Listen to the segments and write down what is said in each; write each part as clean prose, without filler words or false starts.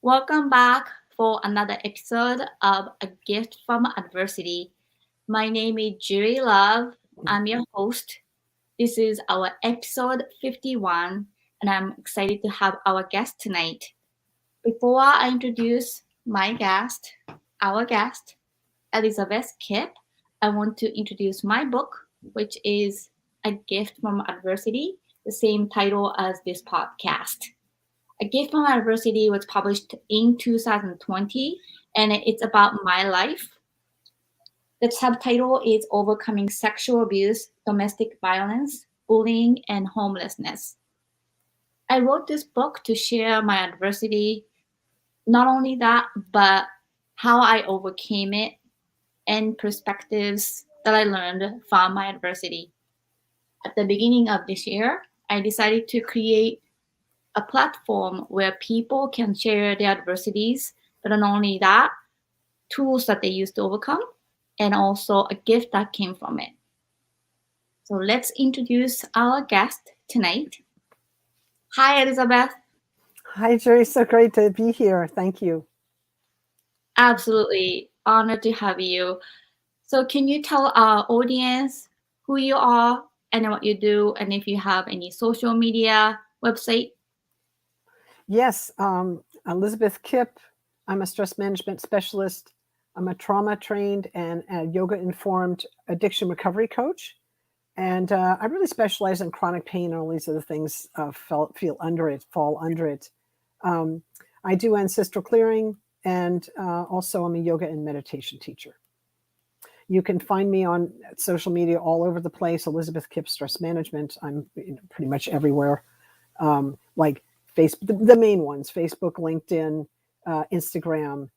Welcome back for another episode of A Gift from Adversity. My name is Juri Love. I'm your host. This is our episode 51, and I'm excited to have our guest tonight. Before I introduce our guest, Elizabeth Kipp, I want to introduce my book, which is A Gift from Adversity, the same title as this podcast. A Gift from Adversity was published in 2020 and it's about my life. The subtitle is Overcoming Sexual Abuse, Domestic Violence, Bullying, and Homelessness. I wrote this book to share my adversity, not only that, but how I overcame it and perspectives that I learned from my adversity. At the beginning of this year, I decided to create a platform where people can share their adversities, but not only that, tools that they use to overcome, and also a gift that came from it. So let's introduce our guest tonight. Hi, Elizabeth. Hi, Jerry. So great to be here. Thank you. Absolutely honored to have you. So, can you tell our audience who you are and what you do, and if you have any social media website? Yes, Elizabeth Kipp. I'm a stress management specialist. I'm a trauma trained and a yoga informed addiction recovery coach. And I really specialize in chronic pain and all these other things fall under it. I do Ancestor Clearing, and also I'm a yoga and meditation teacher. You can find me on social media all over the place. Elizabeth Kipp Stress Management. I'm pretty much everywhere. Like Facebook, the main ones: Facebook, LinkedIn, Instagram,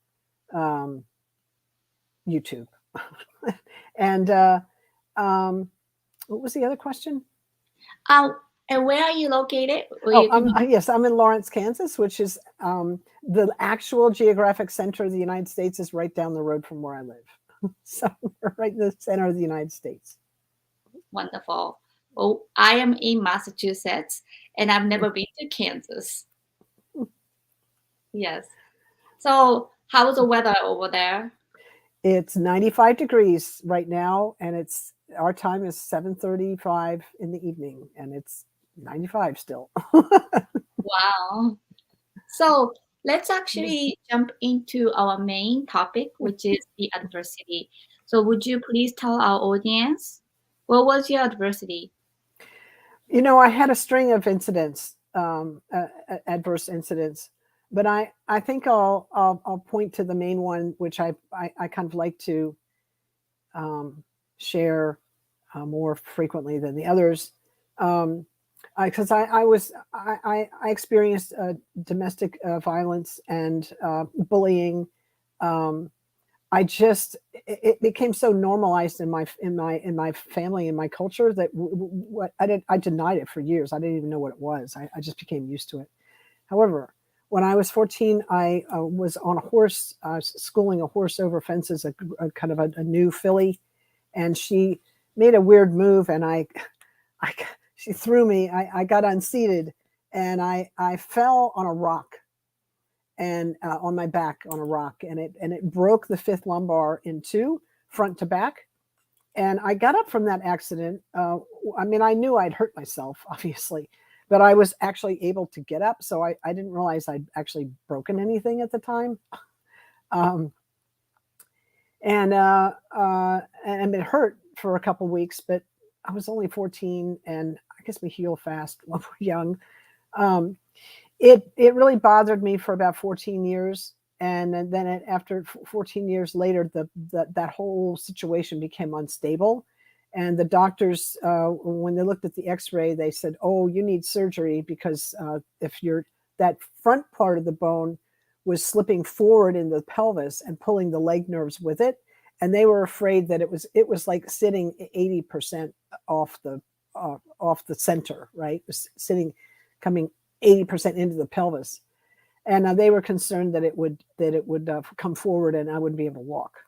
YouTube. And what was the other question? And where are you located? Yes, I'm in Lawrence, Kansas, which is the actual geographic center of the United States is right down the road from where I live. So we're right in the center of the United States. Wonderful. Well, I am in Massachusetts and I've never been to Kansas. Yes. So, how's the weather over there? It's 95 degrees right now, and our time is 7:35 in the evening, and it's 95 still. Wow. So, let's actually jump into our main topic, which is the adversity. So, would you please tell our audience what was your adversity? I had a string of incidents, adverse incidents, but I think I'll point to the main one, which I kind of like to share more frequently than the others, because I experienced domestic violence and bullying. It became so normalized in my family and my culture that I denied it for years. I didn't even know what it was. I just became used to it. However, when I was 14, I was on a horse, schooling a horse over fences, a kind of a new filly, and she made a weird move, and she threw me. I got unseated, and I fell on a rock, and on my back on a rock, and it broke the fifth lumbar in two, front to back. And I got up from that accident. I knew I'd hurt myself, obviously, but I was actually able to get up. So I didn't realize I'd actually broken anything at the time. And it hurt for a couple of weeks, but I was only 14, and I guess we heal fast when we're young. It really bothered me for about 14 years. And then after 14 years later, that whole situation became unstable. And the doctors, when they looked at the x-ray, they said, "Oh, you need surgery because if that front part of the bone was slipping forward in the pelvis and pulling the leg nerves with it." And they were afraid that it was like sitting 80% off the center, right? It was coming 80% into the pelvis. And they were concerned that it would come forward and I wouldn't be able to walk,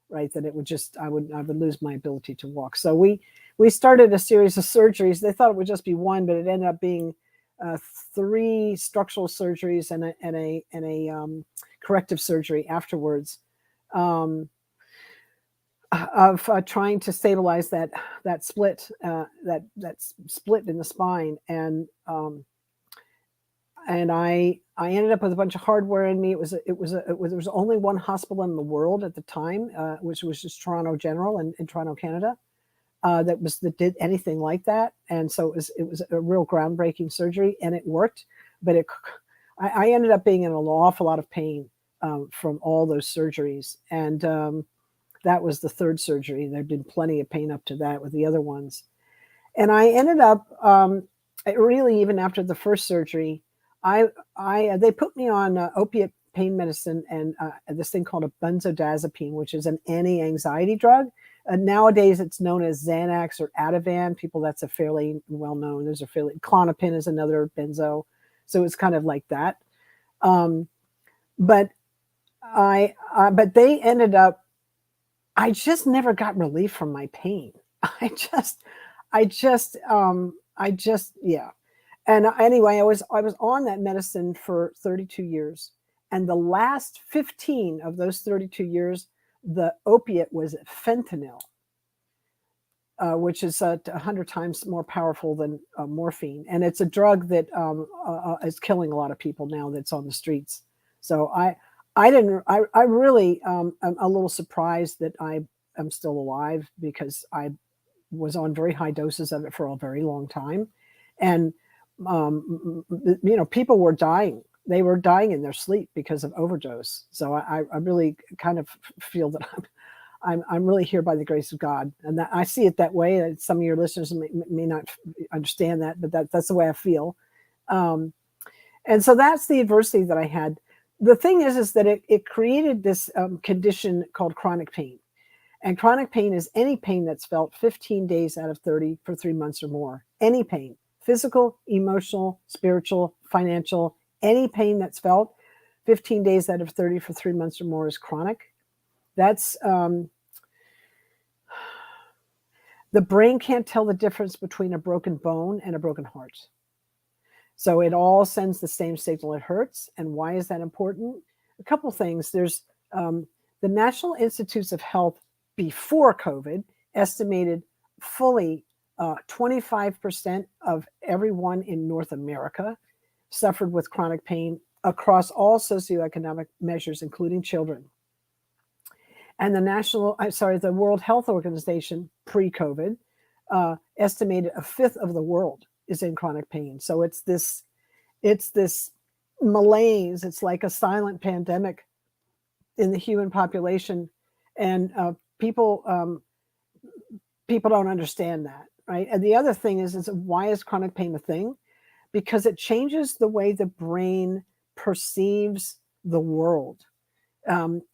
right? That it would I would lose my ability to walk. So we started a series of surgeries. They thought it would just be one, but it ended up being uh, 3 structural surgeries and a corrective surgery afterwards, um, of trying to stabilize that split that split in the spine, and I ended up with a bunch of hardware in me. There was only one hospital in the world at the time, which was just Toronto General in Toronto, Canada, that did anything like that. And so it was a real groundbreaking surgery, and it worked. But I ended up being in an awful lot of pain from all those surgeries, and that was the third surgery. There'd been plenty of pain up to that with the other ones, and I ended up really, even after the first surgery, they put me on opiate pain medicine and this thing called a benzodiazepine, which is an anti-anxiety drug. Nowadays, it's known as Xanax or Ativan. That's a fairly well known. Klonopin is another benzo, so it's kind of like that. But but they ended up. I just never got relief from my pain. I just yeah. And anyway, I was on that medicine for 32 years, and the last 15 of those 32 years, the opiate was fentanyl, which is 100 times more powerful than morphine, and it's a drug that is killing a lot of people now. That's on the streets. So I really am a little surprised that I am still alive, because I was on very high doses of it for a very long time, and people were dying. They were dying in their sleep because of overdose. So I really kind of feel that I'm really here by the grace of God, and that I see it that way. Some of your listeners may not understand that, but that's the way I feel. And so that's the adversity that I had. The thing is that it created this condition called chronic pain. And chronic pain is any pain that's felt 15 days out of 30 for 3 months or more. Any pain, physical, emotional, spiritual, financial, any pain that's felt 15 days out of 30 for 3 months or more is chronic. That's the brain can't tell the difference between a broken bone and a broken heart. So it all sends the same signal. It hurts. And why is that important? A couple things. There's the National Institutes of Health before COVID estimated fully 25% of everyone in North America suffered with chronic pain across all socioeconomic measures, including children. And the World Health Organization pre-COVID estimated a fifth of the world is in chronic pain. So it's this malaise. It's like a silent pandemic in the human population, and people don't understand that, right? And the other thing is why is chronic pain a thing? Because it changes the way the brain perceives the world.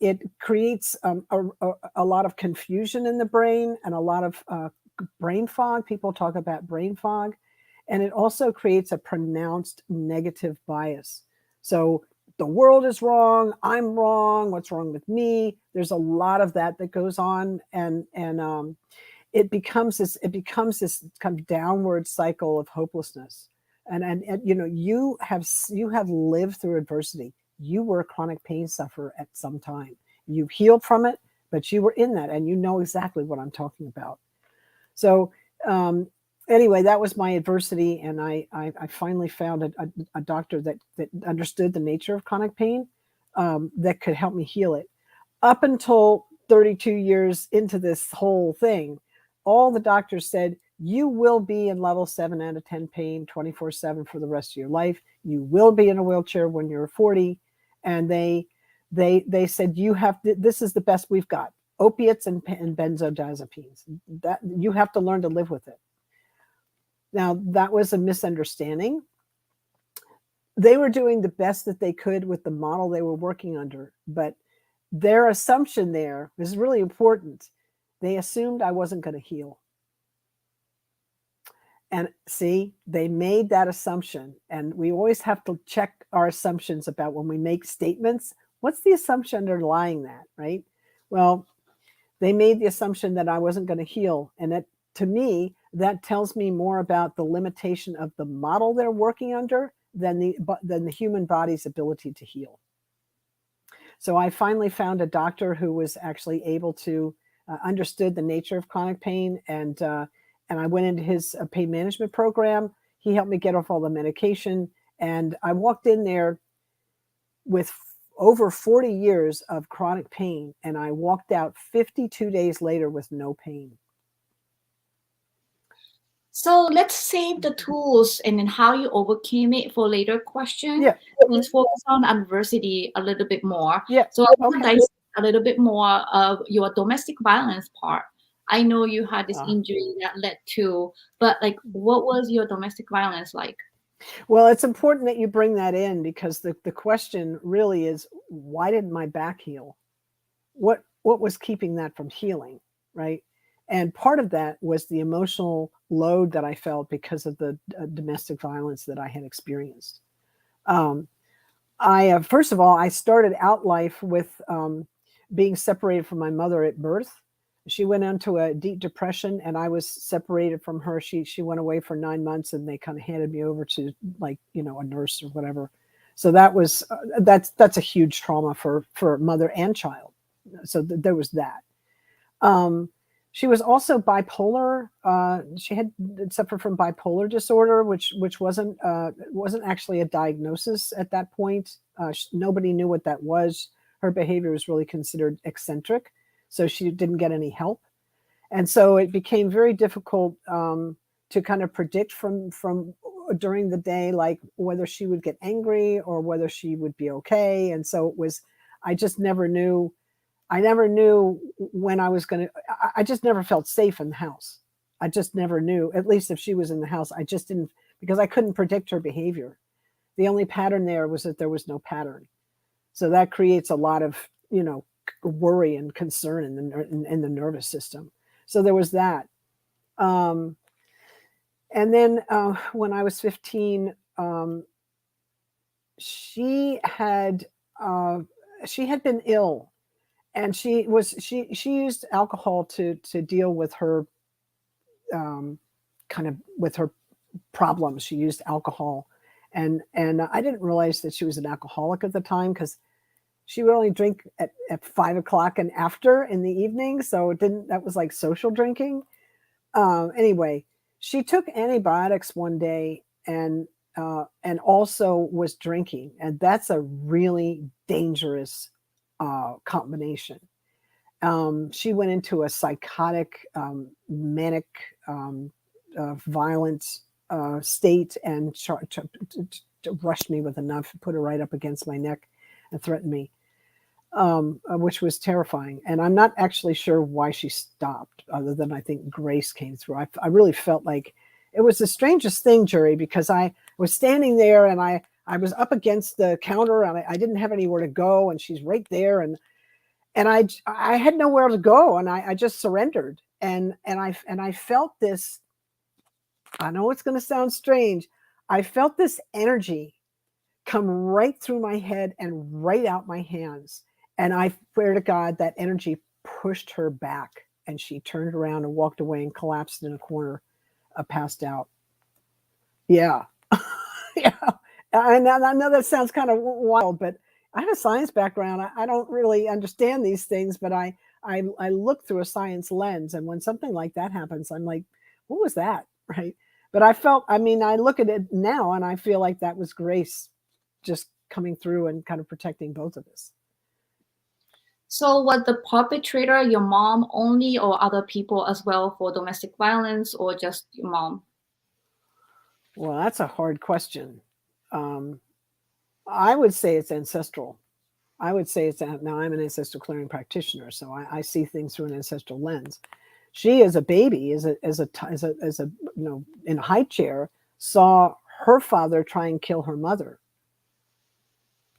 It creates a lot of confusion in the brain and a lot of brain fog. People talk about brain fog. And it also creates a pronounced negative bias. So the world is wrong. I'm wrong. What's wrong with me? There's a lot of that goes on, and it becomes this kind of downward cycle of hopelessness. And you have lived through adversity. You were a chronic pain sufferer at some time. You've healed from it, but you were in that, and you know exactly what I'm talking about. So anyway, that was my adversity, and I finally found a doctor that understood the nature of chronic pain, that could help me heal it. Up until 32 years into this whole thing, all the doctors said, you will be in level 7 out of 10 pain 24/7 for the rest of your life. You will be in a wheelchair when you're 40. And they said, this is the best we've got. Opiates and benzodiazepines. That you have to learn to live with it. Now, that was a misunderstanding. They were doing the best that they could with the model they were working under, but their assumption there was really important. They assumed I wasn't going to heal. And see, they made that assumption. And we always have to check our assumptions about when we make statements. What's the assumption underlying that, right? Well, they made the assumption that I wasn't going to heal, and to me, that tells me more about the limitation of the model they're working under than the human body's ability to heal. So I finally found a doctor who was actually able to understood the nature of chronic pain, and I went into his pain management program. He helped me get off all the medication, and I walked in there with over 40 years of chronic pain, and I walked out 52 days later with no pain. So let's save the tools and then how you overcame it for later question. Yeah. Let's focus on adversity a little bit more. Yeah. So I want to dissect a little bit more of your domestic violence part. I know you had this injury that led to, but like, what was your domestic violence like? Well, it's important that you bring that in, because the question really is, why didn't my back heal? What was keeping that from healing, right? And part of that was the emotional load that I felt because of the domestic violence that I had experienced. First of all, I started out life with being separated from my mother at birth. She went into a deep depression, and I was separated from her. She went away for 9 months, and they kind of handed me over to, like, a nurse or whatever. So that was that's a huge trauma for mother and child. So there was that. She was also bipolar. She had suffered from bipolar disorder, which wasn't actually a diagnosis at that point. Nobody knew what that was. Her behavior was really considered eccentric, so she didn't get any help. And so it became very difficult to kind of predict from during the day, like whether she would get angry or whether she would be okay. And so it was, I just never knew. I never knew when I was going to, I just never felt safe in the house. I just never knew, at least if she was in the house, I just didn't, because I couldn't predict her behavior. The only pattern there was that there was no pattern. So that creates a lot of, worry and concern in the nervous system. So there was that. And then when I was 15, she had been ill. And she used alcohol to deal with her kind of with her problems. She used alcohol, and I didn't realize that she was an alcoholic at the time, because she would only drink at 5 o'clock and after in the evening. So that was like social drinking. Anyway, she took antibiotics one day and also was drinking, and that's a really dangerous combination. She went into a psychotic, manic, violent state, and rushed me with a knife, put her right up against my neck, and threatened me, which was terrifying. And I'm not actually sure why she stopped, other than I think grace came through. I really felt like it was the strangest thing, Juri, because I was standing there, and I was up against the counter, and I didn't have anywhere to go, and she's right there, and I had nowhere to go, and I just surrendered, and I felt this. I know it's going to sound strange. I felt this energy come right through my head and right out my hands, and I swear to God, that energy pushed her back, and she turned around and walked away and collapsed in a corner, passed out. Yeah, yeah. I know that sounds kind of wild, but I have a science background. I don't really understand these things, but I look through a science lens, and when something like that happens, I'm like, what was that, right? But I look at it now, and I feel like that was grace just coming through and kind of protecting both of us. So was the perpetrator your mom only, or other people as well for domestic violence, or just your mom? Well, that's a hard question. I would say it's ancestral. I would say now I'm an ancestor clearing practitioner, so I see things through an ancestral lens. She, as a baby, as a in a high chair, saw her father try and kill her mother.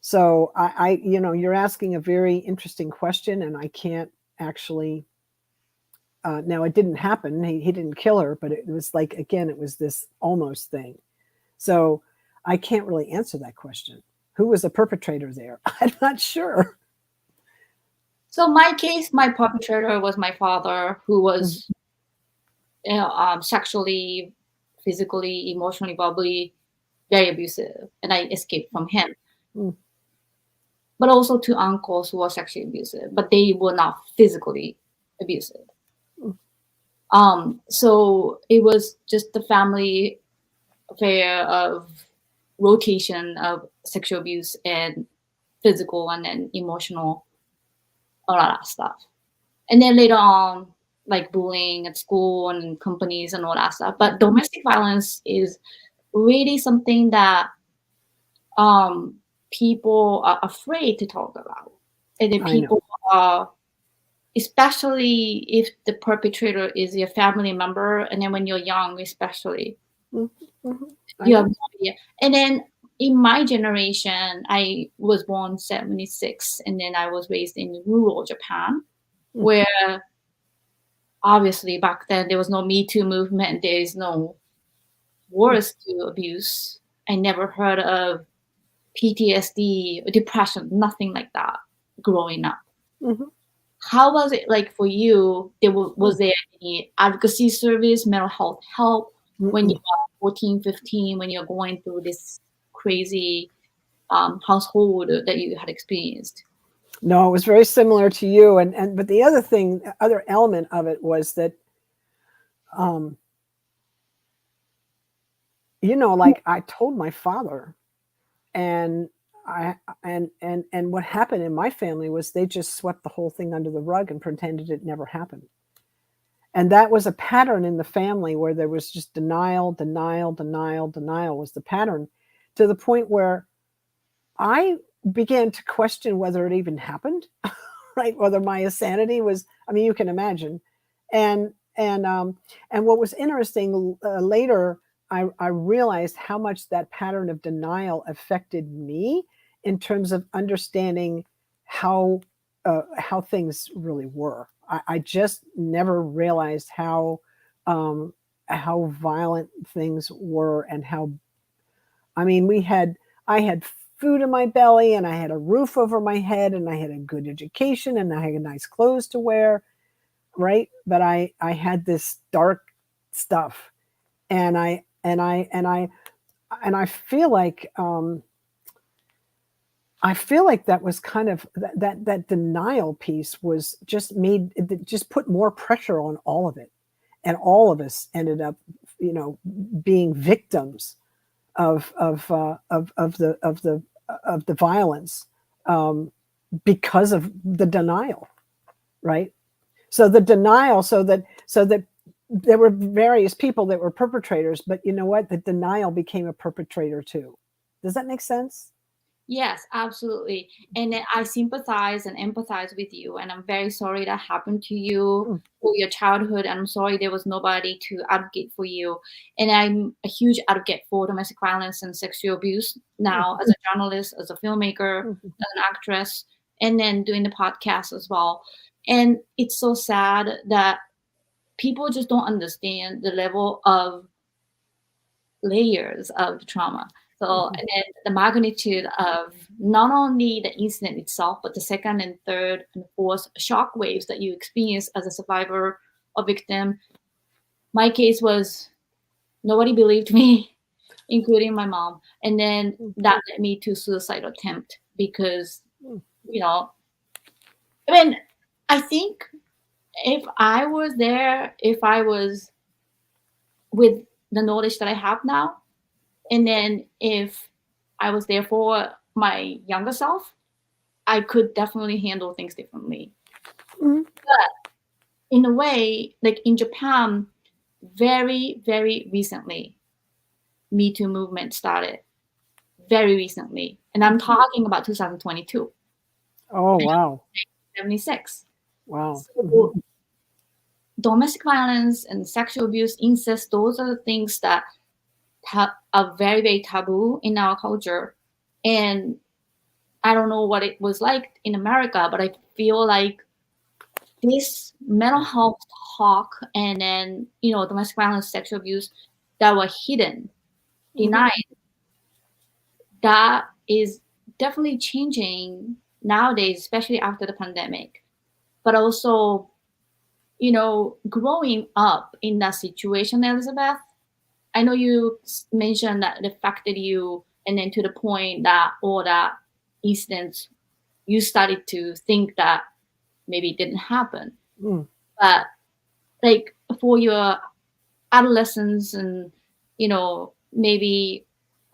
So you're asking a very interesting question, and I can't actually. Now, it didn't happen. He didn't kill her, but it was like, again, it was this almost thing. So I can't really answer that question. Who was the perpetrator there? I'm not sure. So my case, my perpetrator was my father, who was sexually, physically, emotionally, verbally, very abusive, and I escaped from him. Mm. But also to uncles who were sexually abusive, but they were not physically abusive. Mm. So it was just the family affair of rotation of sexual abuse and physical and then emotional, a lot of stuff. And then later on, like bullying at school and companies and all that stuff. But domestic violence is really something that people are afraid to talk about. And then I know. people are, especially if the perpetrator is your family member, and then when you're young, especially, Mm-hmm. I you have know. no idea. And then in my generation, I was born 76, and then I was raised in rural Japan, Mm. where obviously back then there was no Me Too movement, there is no wars to abuse. I never heard of PTSD, depression, nothing like that growing up. Mm-hmm. How was it like for you? Was Mm. there any advocacy service, mental health help when you Mm-mm. were 14, 15, when you're going through this crazy household that you had experienced? No, it was very similar to you. And but the other thing, other element of it was that, um, like I told my father, and and what happened in my family was they just swept the whole thing under the rug and pretended it never happened. And that was a pattern in the family where there was just denial, denial, denial, denial was the pattern, to the point where I began to question whether it even happened, right? Whether my insanity was, I mean, you can imagine. And and what was interesting, later, I realized how much that pattern of denial affected me in terms of understanding how things really were. I just never realized um, how violent things were, and how, I mean, I had food in my belly, and I had a roof over my head, and I had a good education, and I had nice clothes to wear, right? But I had this dark stuff, and I feel like, that was kind of that denial piece was just made it just put more pressure on all of it, and all of us ended up, being victims of the violence, um, because of the denial, right? So the denial, so that there were various people that were perpetrators, but you know what? The denial became a perpetrator too. Does that make sense? Yes, absolutely. And then I sympathize and empathize with you. And I'm very sorry that happened to you Mm. for your childhood. And I'm sorry there was nobody to advocate for you. And I'm a huge advocate for domestic violence and sexual abuse now, as a journalist, as a filmmaker, Mm. as an actress, and then doing the podcast as well. And it's so sad that people just don't understand the level of layers of the trauma. So, Mhm. and then the magnitude of not only the incident itself, but the second and third and fourth shock waves that you experience as a survivor or victim. My case was nobody believed me, including my mom. And then Mm. that led me to suicide attempt because, Mm. you know, I mean, I think if I was there, if I was with the knowledge that I have now, and then if I was there for my younger self, I could definitely handle things differently. Mm. But in a way, like in Japan, very, very recently, Me Too movement started very recently. And I'm talking about 2022, Oh, wow. 76. Wow. Hmm. So domestic violence and sexual abuse, incest, those are the things that are very, very taboo in our culture. And I don't know what it was like in America, but I feel like this mental health talk and then, domestic violence, sexual abuse that were hidden, Hmm. denied, that is definitely changing nowadays, especially after the pandemic. But also, growing up in that situation, Elizabeth, I know you mentioned that the fact that and then to the point that all that incidents, you started to think that maybe it didn't happen. Mm. But like for your adolescence and, maybe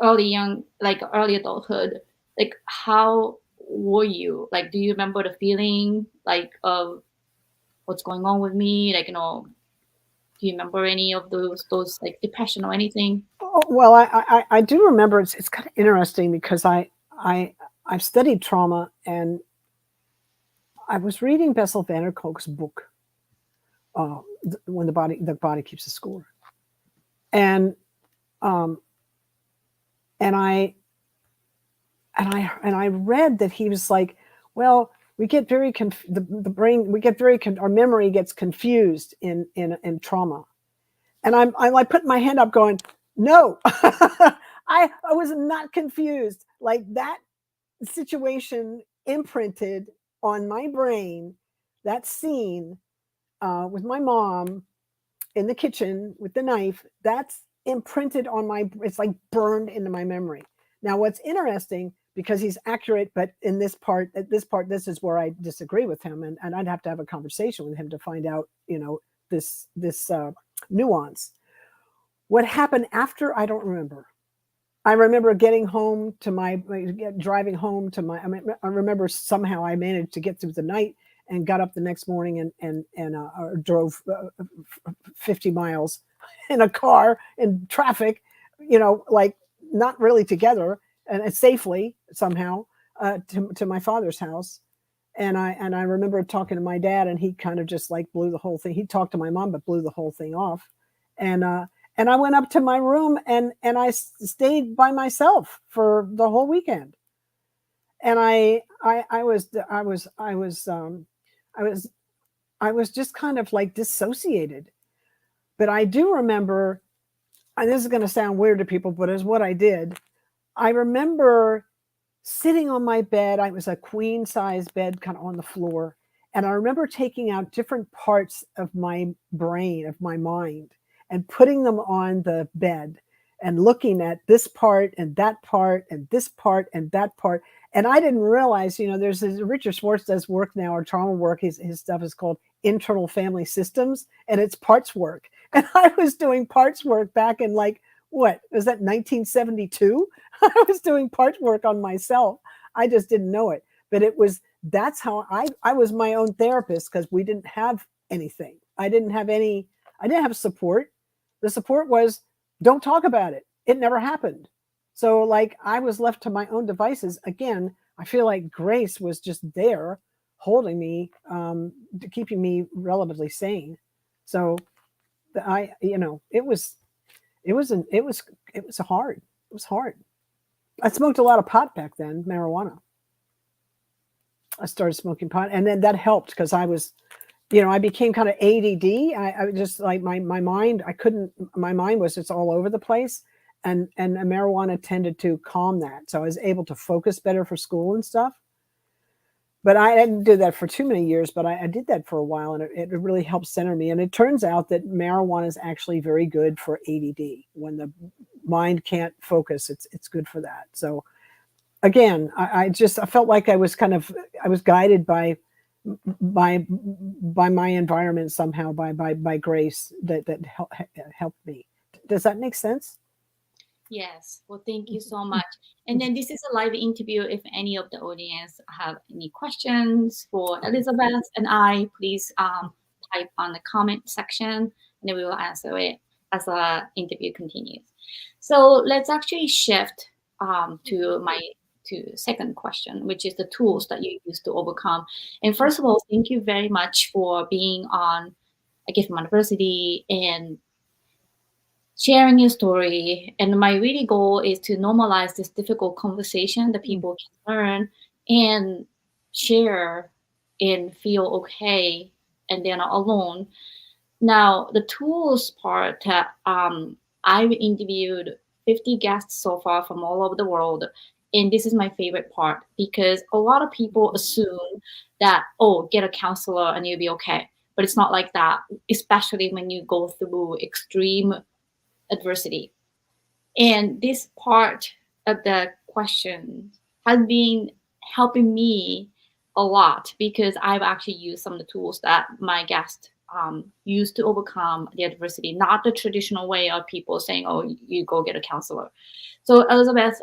early adulthood, like how were you? Like, do you remember the feeling like of what's going on with me? Like, do you remember any of those like depression or anything? Oh, well, I do remember. It's kind of interesting because I I've studied trauma, and I was reading Bessel van der Kolk's book, when the body keeps the score, and um, and I read that he was like, well, we get very the brain, we get very our memory gets confused in trauma. And I'm like putting my hand up going, no. I was not confused. Like, that situation imprinted on my brain, that scene, with my mom in the kitchen with the knife, that's imprinted on it's like burned into my memory. Now, what's interesting, because he's accurate, but this is where I disagree with him, and I'd have to have a conversation with him to find out, this nuance. What happened after, I don't remember. I remember getting home to driving home to I remember somehow I managed to get through the night and got up the next morning and drove 50 miles in a car in traffic, like not really together, and safely somehow, to my father's house. And I remember talking to my dad, and he kind of just like blew the whole thing. He talked to my mom, but blew the whole thing off. And I went up to my room, and I stayed by myself for the whole weekend. And I was I was just kind of like dissociated. But I do remember, and this is going to sound weird to people, but it's what I did. I remember sitting on my bed. I was a queen size bed, kind of on the floor. And I remember taking out different parts of my brain, of my mind, and putting them on the bed and looking at this part and that part and this part and that part. And I didn't realize, there's this, Richard Schwartz does work now, or trauma work. His stuff is called internal family systems, and it's parts work. And I was doing parts work back in, like, what was that, 1972? I was doing parts work on myself. I just didn't know it. But that's how I was my own therapist, because we didn't have anything. I didn't have support. The support was, don't talk about it. It never happened. So, like, I was left to my own devices. Again, I feel like Grace was just there holding me, keeping me relatively sane. So it was hard. It was hard. I smoked a lot of pot back then, marijuana. I started smoking pot, and then that helped, because I became kind of ADD. I just, like, my mind, my mind was just all over the place. And marijuana tended to calm that. So I was able to focus better for school and stuff. But I didn't do that for too many years, but I did that for a while, and it really helped center me. And it turns out that marijuana is actually very good for ADD. When the mind can't focus, it's good for that. So again, I felt like I was guided by my environment somehow, by Grace, that helped me. Does that make sense? Yes. Well, thank you so much. And then this is a live interview. If any of the audience have any questions for Elizabeth and I, please type on the comment section, and then we will answer it as the interview continues. So let's actually shift to second question, which is the tools that you use to overcome. And first of all, thank you very much for being on A Gift from Adversity and sharing your story. And my really goal is to normalize this difficult conversation that people can learn and share and feel okay, and they're not alone. Now, the tools part, I've interviewed 50 guests so far from all over the world. And this is my favorite part, because a lot of people assume that, oh, get a counselor and you'll be okay. but it's not like that, especially when you go through extreme adversity. And this part of the question has been helping me a lot because I've actually used some of the tools that my guest used to overcome the adversity, not the traditional way of people saying, oh, you go get a counselor. So, Elizabeth,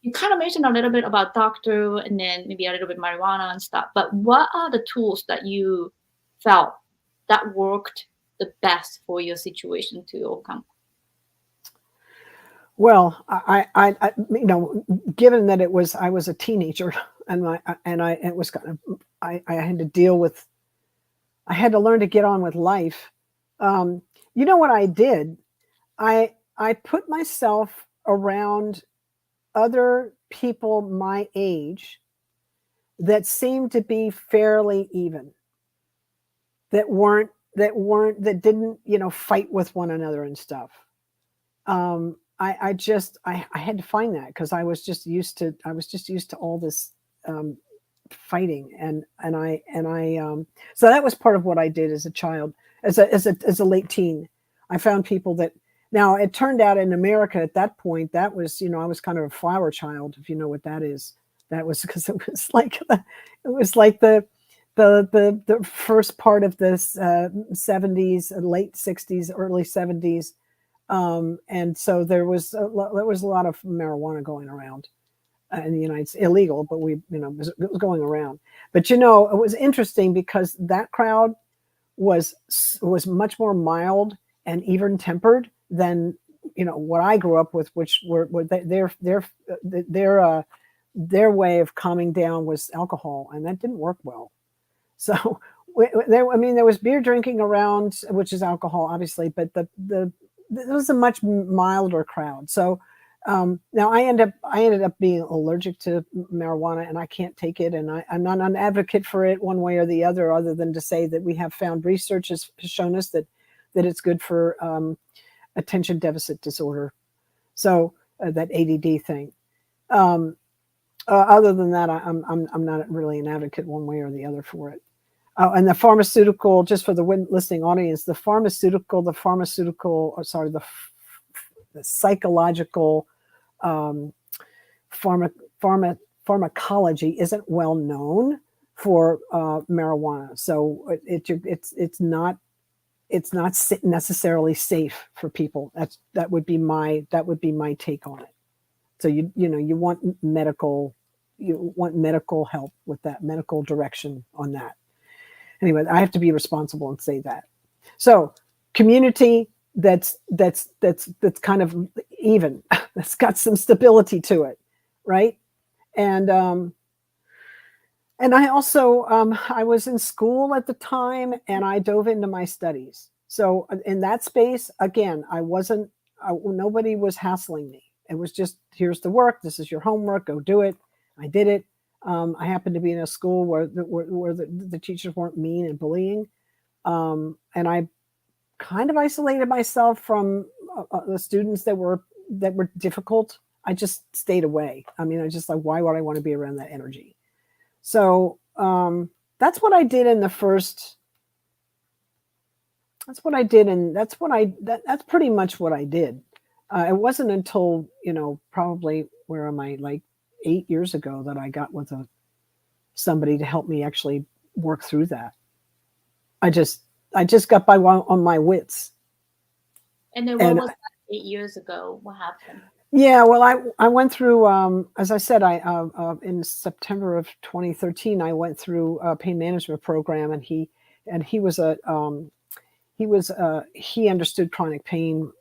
you kind of mentioned a little bit about doctor and then maybe a little bit marijuana and stuff, but what are the tools that you felt that worked the best for your situation to overcome? Well, given that I was a teenager, and it was kind of, I had to deal with, I had to learn to get on with life. You know what I did? I put myself around other people my age that seemed to be fairly even, that didn't, fight with one another and stuff. I had to find that because I was just used to all this fighting, and so that was part of what I did as a child, as a late teen. I found people that, now it turned out in America at that point, that was, I was kind of a flower child, if you know what that is. That was because it was like the first part of this 70s, late 60s, early 70s. And so there was a lot of marijuana going around in the United States, illegal, but it was going around. But it was interesting because that crowd was much more mild and even tempered than what I grew up with, which were their way of calming down was alcohol, and that didn't work well. So there was beer drinking around, which is alcohol, obviously, but there was a much milder crowd. So now I ended up being allergic to marijuana, and I can't take it, and I'm not an advocate for it one way or the other than to say that we have found research has shown us that it's good for attention deficit disorder, so that ADD thing. Other than that, I'm not really an advocate one way or the other for it. And the pharmaceutical, just for the listening audience, the psychological pharmacology isn't well known for marijuana, so it's not necessarily safe for people. That would be my take on it. So you want medical help with that, medical direction on that. Anyway, I have to be responsible and say that. So community that's kind of even, that's got some stability to it, right? And I also I was in school at the time, and I dove into my studies. So in that space, again, nobody was hassling me. It was just, here's the work. This is your homework. Go do it. I did it. I happened to be in a school where the teachers weren't mean and bullying. And I kind of isolated myself from the students that were difficult. I just stayed away. I just like, why would I want to be around that energy? So that's what I did in the first. That's pretty much what I did. It wasn't until, probably, where am I, like 8 years ago, that I got with somebody to help me actually work through that. I just got by on my wits. And then what was that 8 years ago? What happened? Yeah, well, I went through, as I said, in September of 2013, I went through a pain management program, and he understood chronic pain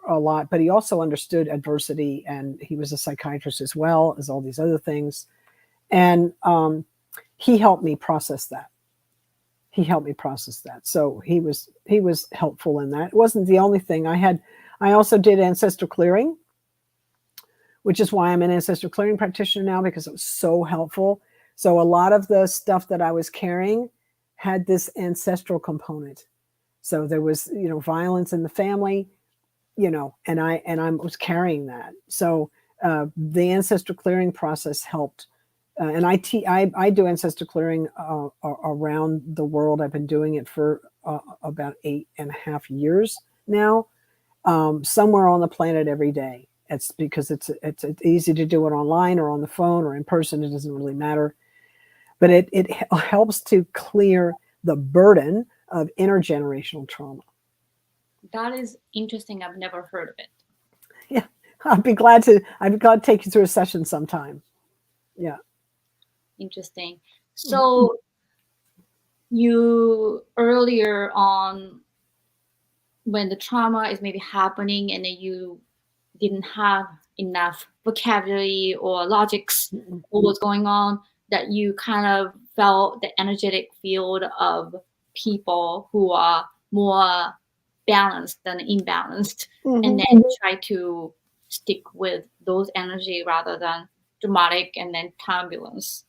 a lot, but he also understood adversity, and he was a psychiatrist as well as all these other things. And he helped me process that. So he was helpful in that. It wasn't the only thing. I also did Ancestor Clearing, which is why I'm an Ancestor Clearing practitioner now, because it was so helpful. So a lot of the stuff that I was carrying had this ancestral component. So there was, violence in the family, and I was carrying that. So the Ancestor Clearing process helped And I do ancestor clearing around the world. I've been doing it for about 8.5 years now, somewhere on the planet every day. It's because it's easy to do it online or on the phone or in person. It doesn't really matter. But it helps to clear the burden of intergenerational trauma. That is interesting. I've never heard of it. Yeah, I'd be glad to take you through a session sometime. Yeah. Interesting. So you earlier on, when the trauma is maybe happening and then you didn't have enough vocabulary or logics what was going on, that you kind of felt the energetic field of people who are more balanced than imbalanced, and then try to stick with those energy rather than dramatic and then turbulence.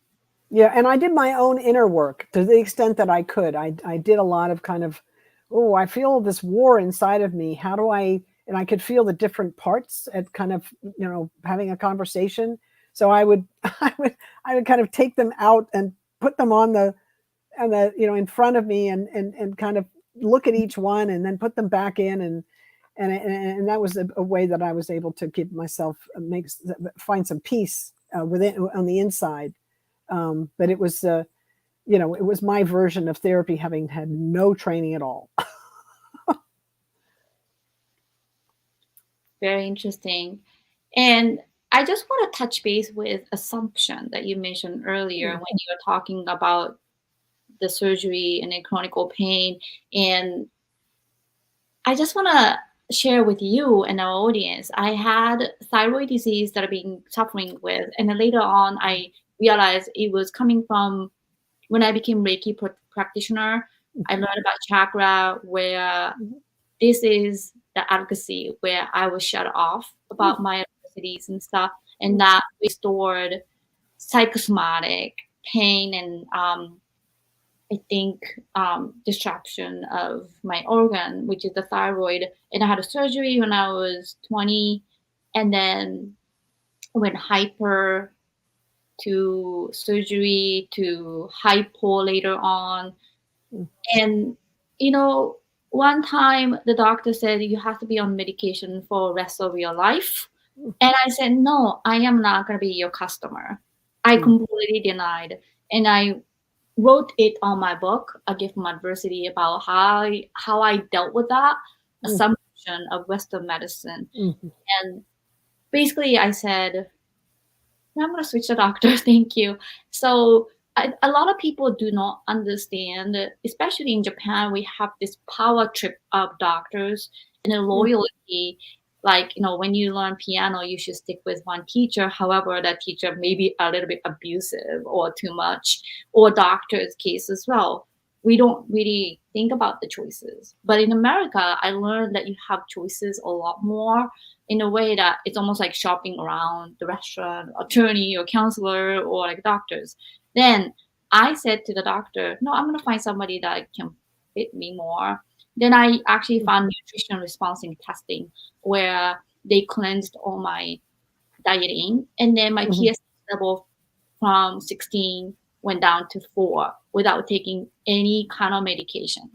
Yeah, and I did my own inner work to the extent that I could. I did a lot of kind of, oh, I feel this war inside of me. How do I, and I could feel the different parts at kind of, having a conversation. So I would kind of take them out and put them on the in front of me and kind of look at each one and then put them back in and that was a way that I was able to keep myself find some peace within on the inside. But it was, it was my version of therapy, having had no training at all. Very interesting. And I just want to touch base with assumption that you mentioned earlier when you were talking about the surgery and the chronic pain. And I just want to share with you and our audience, I had thyroid disease that I've been suffering with. And then later on, I realized it was coming from when I became Reiki practitioner. I learned about chakra, where this is the advocacy where I was shut off about my adversities and stuff. And that restored psychosomatic pain and I think disruption of my organ, which is the thyroid. And I had a surgery when I was 20, and then went hyper to surgery to hypo later on. And, one time the doctor said you have to be on medication for the rest of your life. And I said, no, I am not going to be your customer. I completely denied. And I wrote it on my book, A Gift from Adversity, about how I dealt with that assumption of Western medicine. And basically I said, I'm going to switch the doctor. Thank you. So a lot of people do not understand, especially in Japan, we have this power trip of doctors and the loyalty. Like, when you learn piano, you should stick with one teacher. However, that teacher may be a little bit abusive or too much, or doctor's case as well. We don't really think about the choices. But in America, I learned that you have choices a lot more, in a way that it's almost like shopping around the restaurant, attorney or counselor or like doctors. Then I said to the doctor, no, I'm going to find somebody that can fit me more. Then I actually found nutrition responding testing, where they cleansed all my dieting. And then my PSA level from 16 went down to 4 without taking any kind of medication.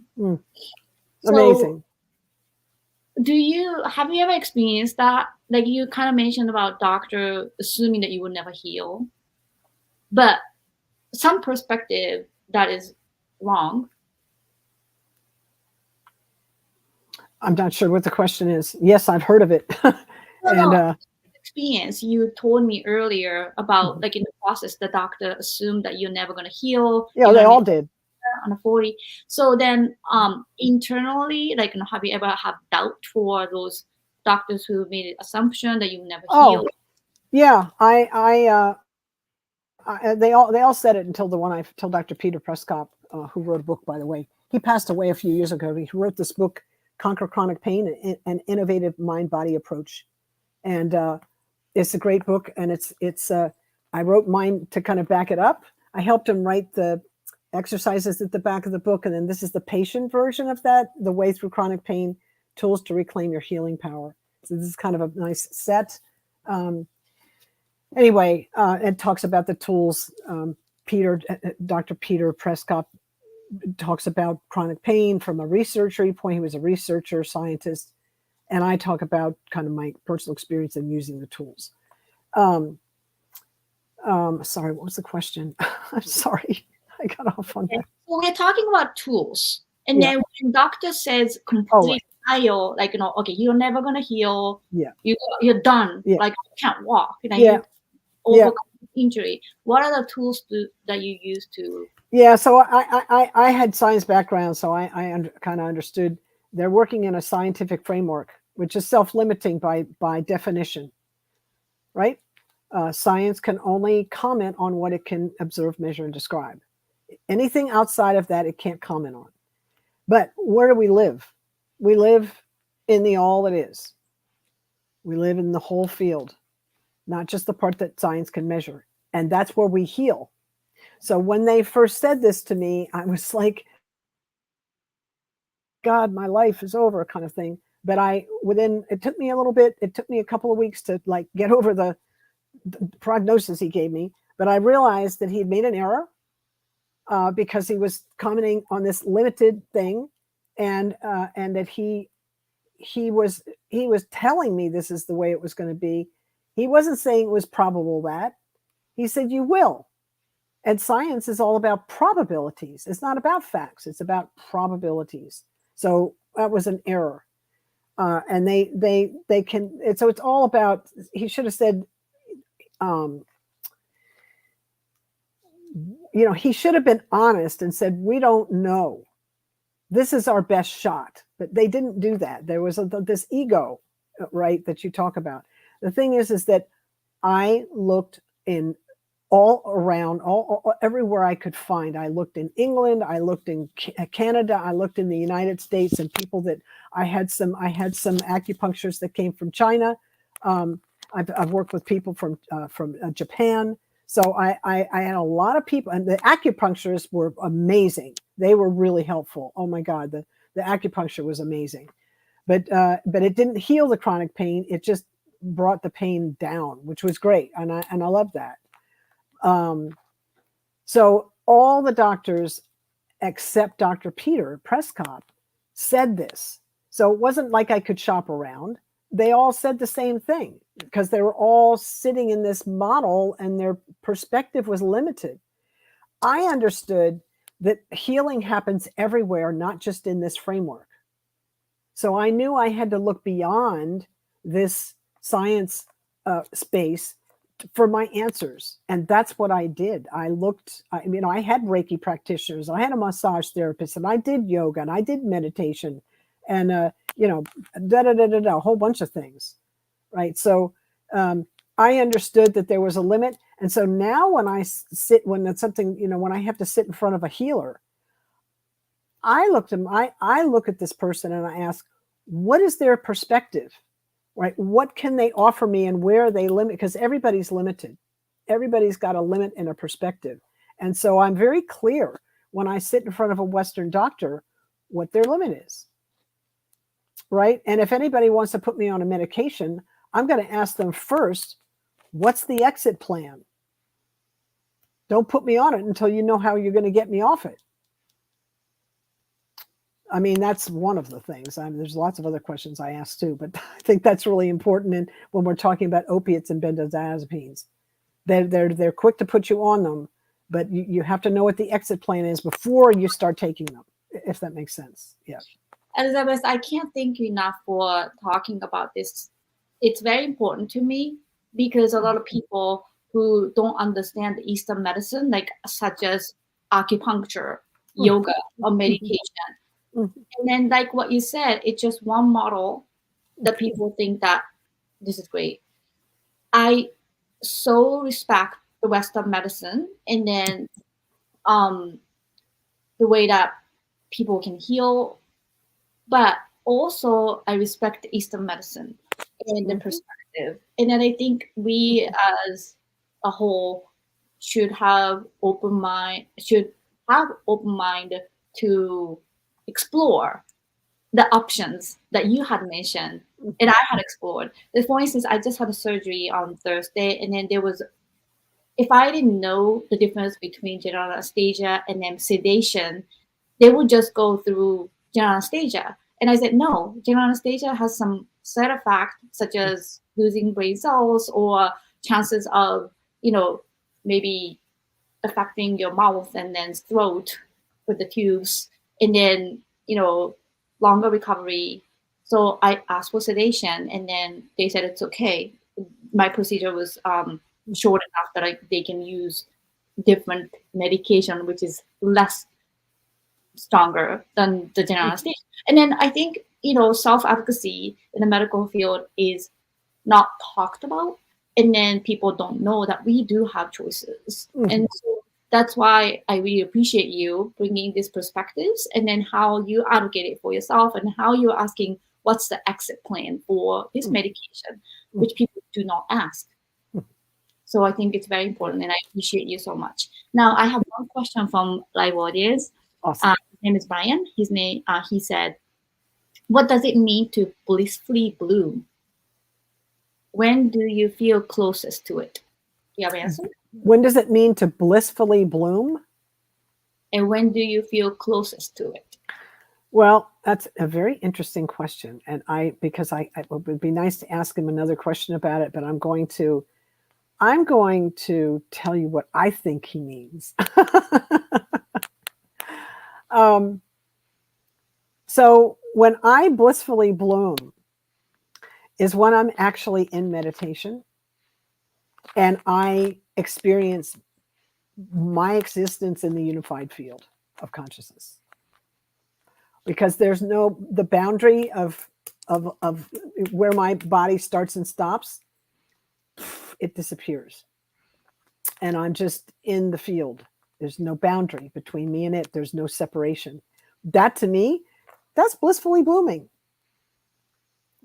Amazing. Have you ever experienced that? Like, you kind of mentioned about doctor assuming that you will never heal, but some perspective that is wrong. I'm not sure what the question is. Yes, I've heard of it. Experience you told me earlier about, like, in the process, the doctor assumed that you're never going to heal. Yeah, they all did. On a 40. So then internally, like, have you ever had doubt for those doctors who made an assumption that you never heal? Yeah, they all said it until Dr. Peter Prescott, who wrote a book, by the way. He passed away a few years ago. He wrote this book, Conquer Chronic Pain, an innovative mind-body approach. And it's a great book. And it's I wrote mine to kind of back it up. I helped him write the exercises at the back of the book. And then this is the patient version of that, The Way Through Chronic Pain, Tools to Reclaim Your Healing Power. So this is kind of a nice set. Anyway, it talks about the tools. Dr. Peter Prescott talks about chronic pain from a researcher point. He was a researcher, scientist, and I talk about kind of my personal experience in using the tools. Sorry, what was the question? I'm sorry, I got off on that. So we're talking about tools, and Yeah. then when doctor says Oh, complete right. denial, like okay, you're never gonna heal. Yeah. You're done. Yeah. Like you can't walk. Yeah. You overcome Yeah. injury. What are the tools that you use to? Yeah, so I had science background, so I kind of understood they're working in a scientific framework, which is self-limiting by definition, right? Science can only comment on what it can observe, measure, and describe. Anything outside of that, it can't comment on. But where do we live? We live in the all that is. We live in the whole field, not just the part that science can measure. And that's where we heal. So when they first said this to me, I was like, God, my life is over kind of thing. But it took me a little bit, it took me a couple of weeks to like get over the prognosis he gave me. But I realized that he had made an error because he was commenting on this limited thing, and that he was telling me this is the way it was going to be. He wasn't saying it was probable that. He said you will. And science is all about probabilities. It's not about facts. It's about probabilities. So that was an error. And they can. So it's all about. He should have said. He should have been honest and said, we don't know. This is our best shot. But they didn't do that. There was this ego, right, that you talk about. The thing is that I looked in all around, everywhere I could find. I looked in England, I looked in Canada, I looked in the United States, and people that I had some acupuncturists that came from China. I've worked with people from Japan. So I had a lot of people, and the acupuncturists were amazing. They were really helpful. Oh my God, the acupuncture was amazing, but it didn't heal the chronic pain. It just brought the pain down, which was great, and I love that. So all the doctors except Dr. Peter Prescott said this. So it wasn't like I could shop around. They all said the same thing because they were all sitting in this model and their perspective was limited. I understood that healing happens everywhere, not just in this framework. So I knew I had to look beyond this science space for my answers. And that's what I did. I looked, I had Reiki practitioners, I had a massage therapist, and I did yoga, and I did meditation, and, a whole bunch of things. Right. So I understood that there was a limit. And so now when I when I have to sit in front of a healer, I look at this person and I ask, what is their perspective? Right? What can they offer me, and where are they limited? Because everybody's limited. Everybody's got a limit and a perspective. And so I'm very clear when I sit in front of a Western doctor what their limit is. Right? And if anybody wants to put me on a medication, I'm going to ask them first, what's the exit plan? Don't put me on it until you know how you're going to get me off it. I mean, that's one of the things. There's lots of other questions I ask too, but I think that's really important. And when we're talking about opiates and benzodiazepines, they're quick to put you on them, but you have to know what the exit plan is before you start taking them, if that makes sense. Yeah. Elizabeth, I can't thank you enough for talking about this. It's very important to me because a lot of people who don't understand Eastern medicine, like such as acupuncture, yoga, or medication, and then like what you said, it's just one model that people think that this is great. I so respect the Western medicine, and then the way that people can heal, but also I respect Eastern medicine and the perspective. And then I think we as a whole should have open mind to explore the options that you had mentioned and I had explored. For instance, I just had a surgery on Thursday, and then there was, if I didn't know the difference between general anesthesia and then sedation, they would just go through general anesthesia. And I said, no, general anesthesia has some side effects, such as losing brain cells or chances of, maybe affecting your mouth and then throat with the tubes, and then, longer recovery. So I asked for sedation, and then they said it's okay. My procedure was short enough that they can use different medication, which is less stronger than the general anesthesia. And then I think, self-efficacy in the medical field is not talked about. And then people don't know that we do have choices. And so that's why I really appreciate you bringing these perspectives, and then how you advocate for yourself, and how you're asking what's the exit plan for this medication, which people do not ask. So I think it's very important, and I appreciate you so much. Now I have one question from live audience. Awesome. His name is Brian. He said, "What does it mean to blissfully bloom? When do you feel closest to it?" Do you have an answer? When does it mean to blissfully bloom? And when do you feel closest to it? Well, that's a very interesting question, and because it would be nice to ask him another question about it, but I'm going to tell you what I think he means. So when I blissfully bloom is when I'm actually in meditation and I experience my existence in the unified field of consciousness. Because there's the boundary of where my body starts and stops, it disappears. And I'm just in the field. There's no boundary between me and it. There's no separation. That, to me, that's blissfully blooming.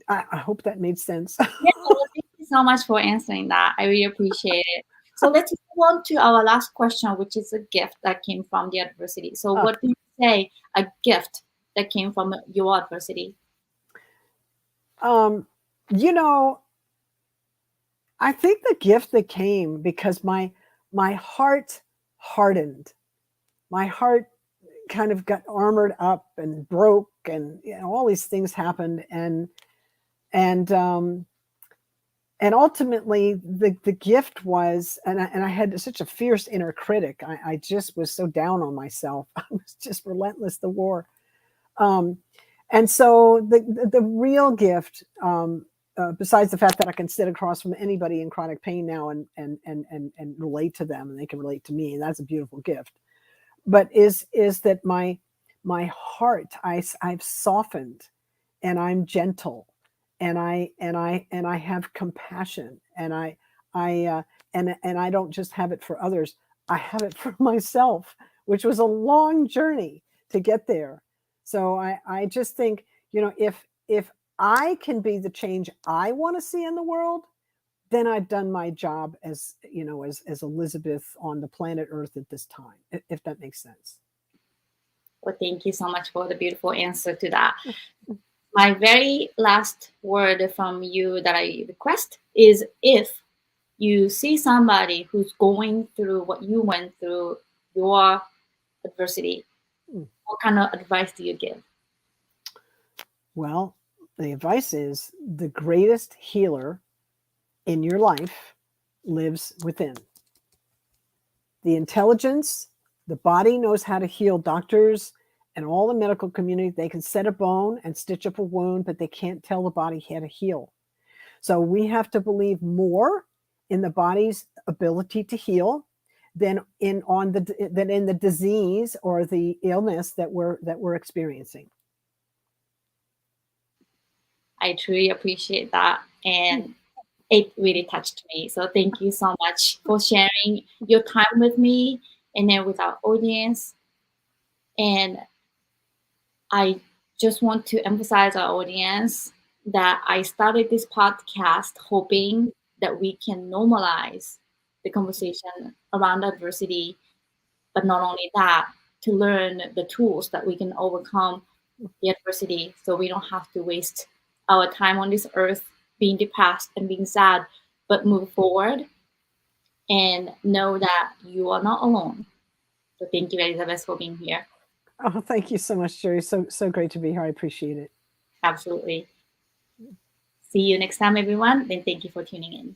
I hope that made sense. Yeah, well, thank you so much for answering that. I really appreciate it. So let's move on to our last question, which is a gift that came from the adversity. So what do you say, a gift that came from your adversity? I think the gift that came because my heart hardened. My heart kind of got armored up and broke, and all these things happened, and ultimately the gift was, and I had such a fierce inner critic. I just was so down on myself. I was just relentless, the war. And so the real gift, besides the fact that I can sit across from anybody in chronic pain now and relate to them, and they can relate to me, and that's a beautiful gift. But is that my heart, I've softened, and I'm gentle, and I have compassion, and I don't just have it for others. I have it for myself, which was a long journey to get there. So I just think, if I can be the change I want to see in the world, then I've done my job as Elizabeth on the planet Earth at this time, if that makes sense. Well, thank you so much for the beautiful answer to that. My very last word from you that I request is, if you see somebody who's going through what you went through, your adversity, what kind of advice do you give? Well, the advice is the greatest healer in your life lives within. The intelligence, the body knows how to heal. Doctors and all the medical community, they can set a bone and stitch up a wound, but they can't tell the body how to heal. So we have to believe more in the body's ability to heal than in the disease or the illness that we're experiencing. I truly appreciate that, and it really touched me. So thank you so much for sharing your time with me and then with our audience. And I just want to emphasize our audience that I started this podcast hoping that we can normalize the conversation around adversity, but not only that, to learn the tools that we can overcome the adversity, so we don't have to waste our time on this earth being depressed and being sad, but move forward and know that you are not alone. So thank you, Elizabeth, for being here. Oh, thank you so much, Juri. So great to be here. I appreciate it. Absolutely. See you next time, everyone. And thank you for tuning in.